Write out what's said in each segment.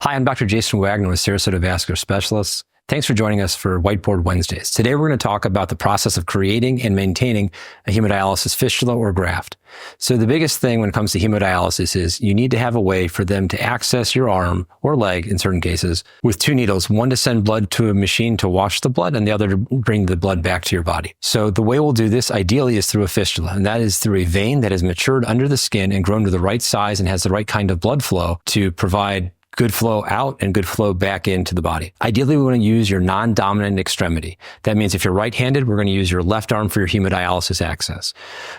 Hi, I'm Dr. Jason Wagner with Sarasota Vascular Specialists. Thanks for joining us for Whiteboard Wednesdays. Today, we're going to talk about the process of creating and maintaining a hemodialysis fistula or graft. So the biggest thing when it comes to hemodialysis is you need to have a way for them to access your arm or leg in certain cases with two needles, one to send blood to a machine to wash the blood and the other to bring the blood back to your body. So the way we'll do this ideally is through a fistula, and that is through a vein that has matured under the skin and grown to the right size and has the right kind of blood flow to provide good flow out and good flow back into the body. Ideally, we want to use your non-dominant extremity. That means if you're right-handed, we're going to use your left arm for your hemodialysis access.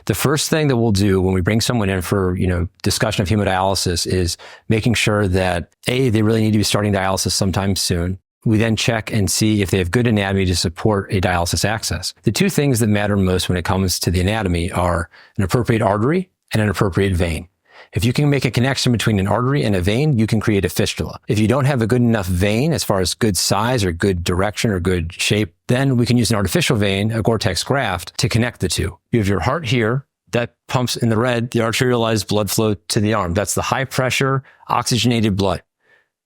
The first thing that we'll do when we bring someone in for, discussion of hemodialysis is making sure that A, they really need to be starting dialysis sometime soon. We then check and see if they have good anatomy to support a dialysis access. The two things that matter most when it comes to the anatomy are an appropriate artery and an appropriate vein. If you can make a connection between an artery and a vein, you can create a fistula. If you don't have a good enough vein as far as good size or good direction or good shape, then we can use an artificial vein, a Gore-Tex graft, to connect the two. You have your heart here that pumps in the red, the arterialized blood flow to the arm. That's the high pressure, oxygenated blood.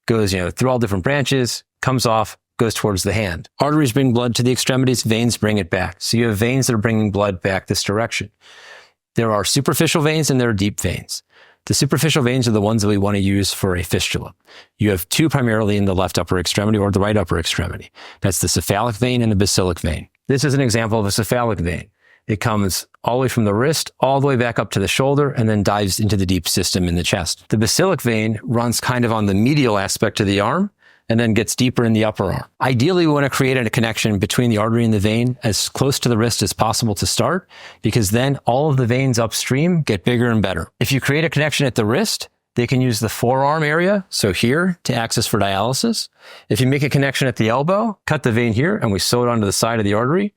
Goes, through all different branches, comes off, goes towards the hand. Arteries bring blood to the extremities, veins bring it back. So you have veins that are bringing blood back this direction. There are superficial veins and there are deep veins. The superficial veins are the ones that we want to use for a fistula. You have two primarily in the left upper extremity or the right upper extremity. That's the cephalic vein and the basilic vein. This is an example of a cephalic vein. It comes all the way from the wrist, all the way back up to the shoulder, and then dives into the deep system in the chest. The basilic vein runs kind of on the medial aspect of the arm and then gets deeper in the upper arm. Ideally, we want to create a connection between the artery and the vein as close to the wrist as possible to start, because then all of the veins upstream get bigger and better. If you create a connection at the wrist, they can use the forearm area, so here, to access for dialysis. If you make a connection at the elbow, cut the vein here, and we sew it onto the side of the artery,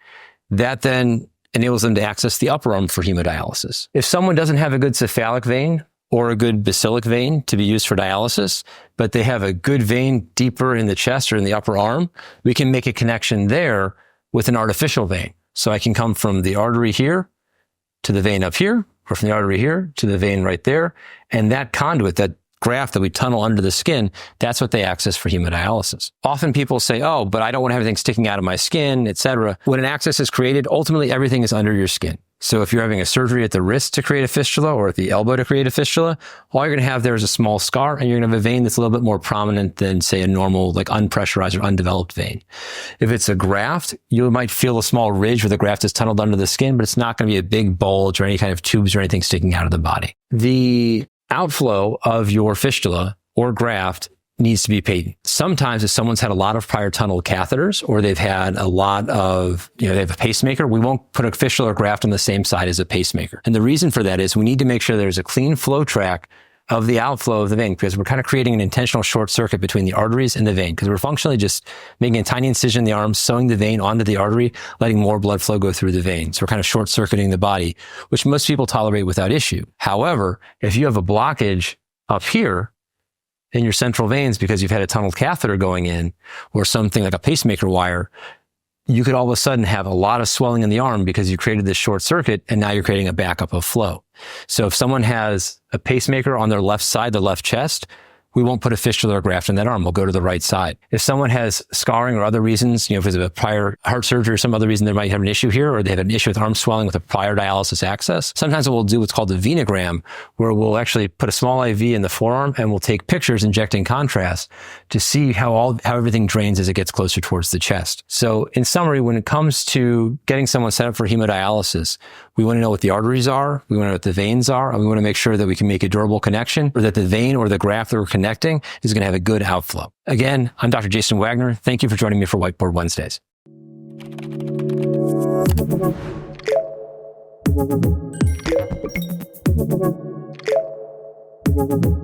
that then enables them to access the upper arm for hemodialysis. If someone doesn't have a good cephalic vein, or a good basilic vein to be used for dialysis, but they have a good vein deeper in the chest or in the upper arm, we can make a connection there with an artificial vein. So I can come from the artery here to the vein up here, or from the artery here to the vein right there. And that conduit, that graft that we tunnel under the skin, that's what they access for hemodialysis. Often people say, oh, but I don't want to have anything sticking out of my skin, etc. When an access is created, ultimately everything is under your skin. So if you're having a surgery at the wrist to create a fistula or at the elbow to create a fistula, all you're going to have there is a small scar, and you're going to have a vein that's a little bit more prominent than, say, a normal, like unpressurized or undeveloped vein. If it's a graft, you might feel a small ridge where the graft is tunneled under the skin, but it's not going to be a big bulge or any kind of tubes or anything sticking out of the body. The outflow of your fistula or graft needs to be patent. Sometimes if someone's had a lot of prior tunneled catheters or they've had a lot of, they have a pacemaker, we won't put a fistula or graft on the same side as a pacemaker. And the reason for that is we need to make sure there's a clean flow track of the outflow of the vein, because we're kind of creating an intentional short circuit between the arteries and the vein, because we're functionally just making a tiny incision in the arm, sewing the vein onto the artery, letting more blood flow go through the vein. So we're kind of short circuiting the body, which most people tolerate without issue. However, if you have a blockage up here in your central veins because you've had a tunneled catheter going in or something like a pacemaker wire, you could all of a sudden have a lot of swelling in the arm because you created this short circuit and now you're creating a backup of flow. So if someone has a pacemaker on their left side, their left chest, we won't put a fistula or graft in that arm. We'll go to the right side. If someone has scarring or other reasons, because of a prior heart surgery or some other reason, they might have an issue here, or they have an issue with arm swelling with a prior dialysis access. Sometimes we'll do what's called a venogram, where we'll actually put a small IV in the forearm and we'll take pictures injecting contrast to see how everything drains as it gets closer towards the chest. So in summary, when it comes to getting someone set up for hemodialysis, we want to know what the arteries are, we want to know what the veins are, and we want to make sure that we can make a durable connection, or that the vein or the graft that we're connecting is going to have a good outflow. Again, I'm Dr. Jason Wagner. Thank you for joining me for Whiteboard Wednesdays. Thank you.